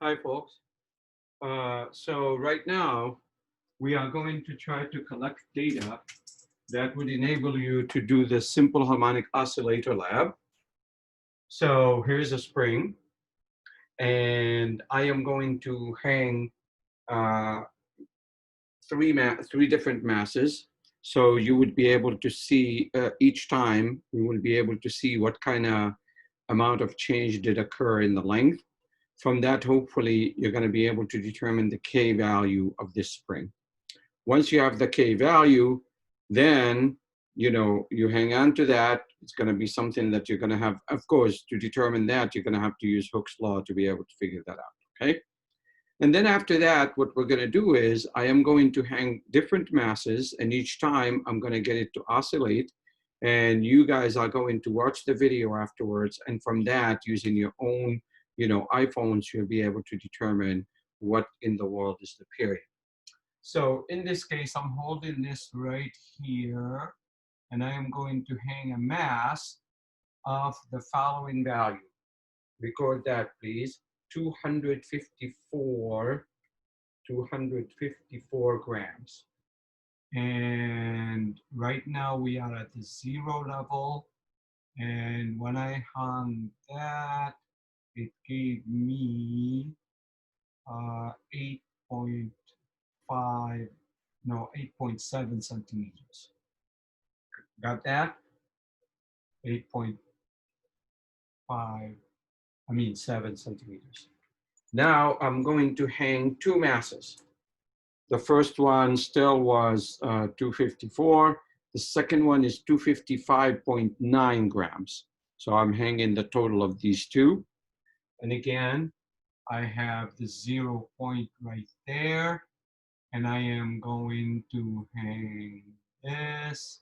Hi, folks. So right now, we are going to try to collect data that would enable you to do the simple harmonic oscillator lab. So here's a spring, and I am going to hang uh, three different masses. So you would be able to see each time, we will be able to see what kind of amount of change did occur in the length. From that, hopefully, you're going to be able to determine the K value of this spring. Once you have the K value, then you hang on to that. It's going to be something that you're going to have, of course, to determine that, you're going to have to use Hooke's law to be able to figure that out, okay? And then after that, what we're going to do is I am going to hang different masses, and each time I'm going to get it to oscillate. And you guys are going to watch the video afterwards. And from that, using your own, iPhones, you'll be able to determine what in the world is the period. So in this case, I'm holding this right here, and I am going to hang a mass of the following value. Record that, please. 254 grams. And right now we are at the 0 level. And when I hung that, it gave me 8.7 centimeters. Got that? 7 centimeters. Now I'm going to hang two masses. The first one still was 254. The second one is 255.9 grams. So I'm hanging the total of these two. And again, I have the 0 point right there. And I am going to hang this.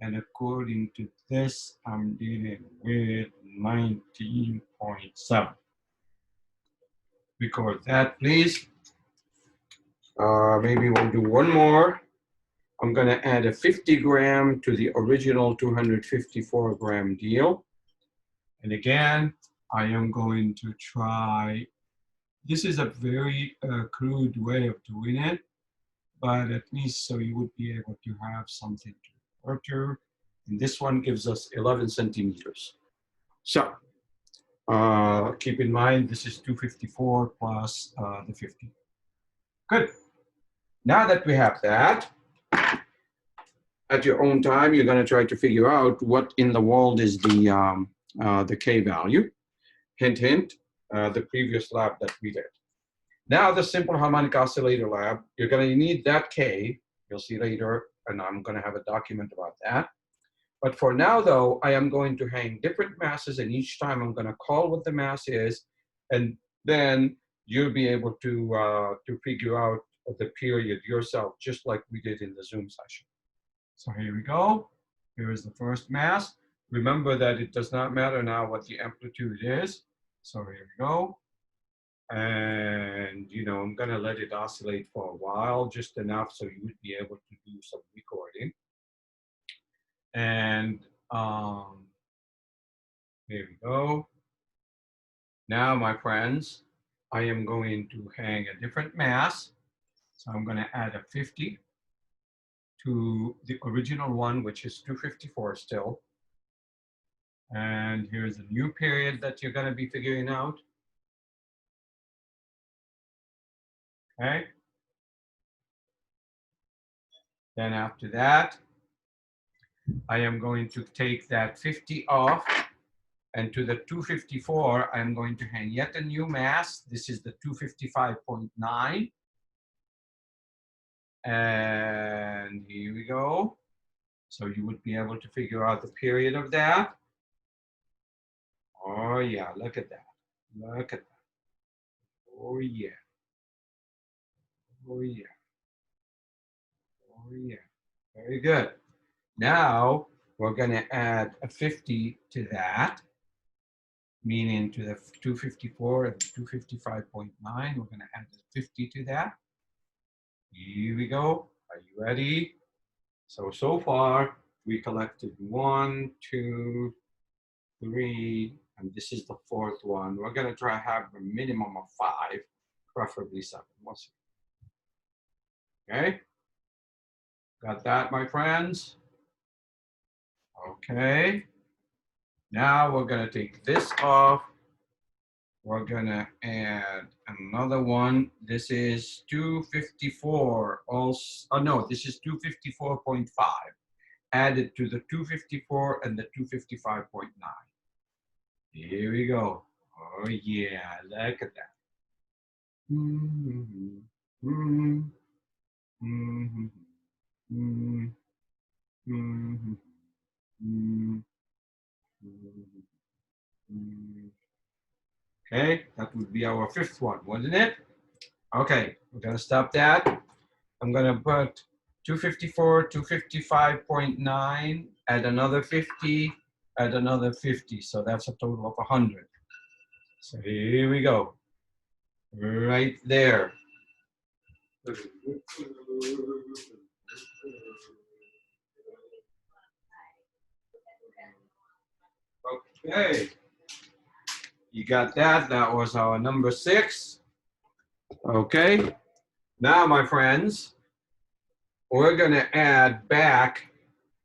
And according to this, I'm dealing with 19.7. Record that, please. Maybe we'll do one more. I'm going to add a 50 gram to the original 254 gram deal. And again, I am going to try. This is a very crude way of doing it, but at least so you would be able to have something to refer to. And this one gives us 11 centimeters. So keep in mind, this is 254 plus the 50. Good. Now that we have that, at your own time, you're going to try to figure out what in the world is the K value. Hint, hint, the previous lab that we did. Now the simple harmonic oscillator lab, you're going to need that K. You'll see later, and I'm going to have a document about that. But for now, though, I am going to hang different masses, and each time I'm going to call what the mass is, and then you'll be able to figure out the period yourself, just like we did in the Zoom session. So here we go. Here is the first mass. Remember that it does not matter now what the amplitude is. So here we go. And, I'm going to let it oscillate for a while, just enough so you would be able to do some recording. And here we go. Now, my friends, I am going to hang a different mass. So I'm going to add a 50 to the original one, which is 254 still. And here's a new period that you're going to be figuring out. Okay. Then after that, I am going to take that 50 off, and to the 254, I'm going to hang yet a new mass. This is the 255.9. And here we go. So you would be able to figure out the period of that. Oh yeah, look at that. Look at that. Oh yeah. Oh yeah. Oh yeah. Very good. Now we're going to add a 50 to that, meaning to the 254 and 255.9. We're going to add the 50 to that. Here we go. Are you ready? So far we collected 1, 2, 3, And this is the fourth one. We're going to try to have a minimum of 5, preferably 7. We'll see. Okay. Got that, my friends? Okay. Now we're going to take this off. We're going to add another one. This is 254. Also, oh no, this is 254.5. Added to the 254 and the 255.9. Here we go. Oh yeah, look at that. Mm-hmm. Mm-hmm. Mm-hmm. Mm-hmm. Mm-hmm. Mm-hmm. Okay, that would be our 5th one, wouldn't it? Okay, we're gonna stop that. I'm gonna put 254, 255.9, add another 50, add another 50. So that's a total of 100. So here we go. Right there. Okay. You got that. That was our number 6. Okay. Now, my friends, we're going to add back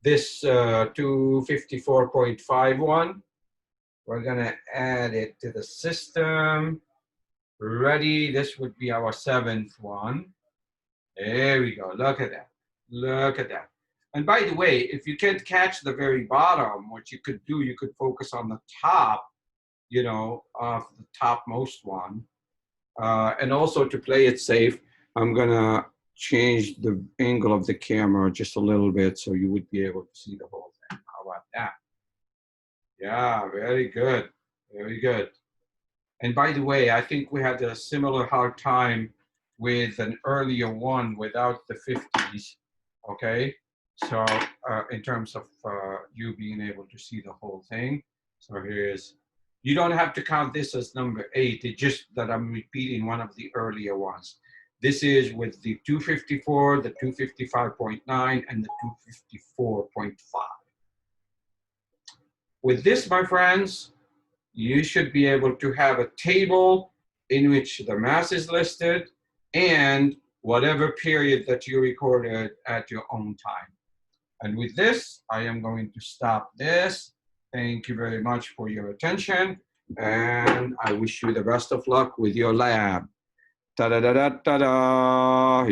this 254.51. We're going to add it to the system. Ready? This would be our 7th one. There we go. Look at that. Look at that. And by the way, if you can't catch the very bottom, what you could do, you could focus on the top, you know, of the topmost one. And also to play it safe, I'm gonna change the angle of the camera just a little bit so you would be able to see the whole thing. How about that? Yeah, very good. Very good. And by the way, I think we had a similar hard time with an earlier one without the 50s, okay? So in terms of you being able to see the whole thing. So here's, you don't have to count this as number 8, it's just that I'm repeating one of the earlier ones. This is with the 254, the 255.9, and the 254.5. With this, my friends, you should be able to have a table in which the mass is listed and whatever period that you recorded at your own time. And with this, I am going to stop this. Thank you very much for your attention. And I wish you the best of luck with your lab. Ta-da-da-da-da-da.